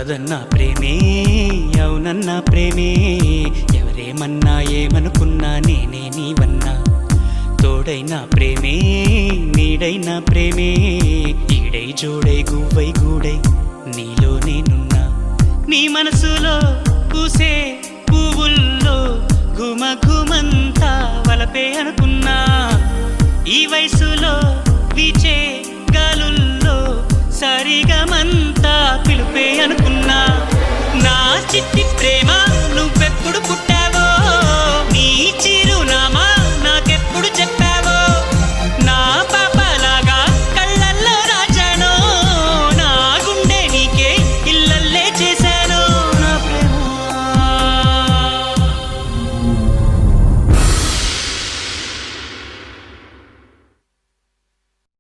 కాదన్నా ప్రేమే అవునన్నా ప్రేమే ఎవరేమన్నా ఏమనుకున్నా నేనే నీవన్నా తోడైనా ప్రేమే నీడైనా ప్రేమే ఈడై జోడై గువ్వై గూడై నీలో నేనున్నా నీ మనసులో పూసే పువ్వుల్లో ఘుమ ఘుమంతా వలపే అనుకున్నా ఈ వయసులో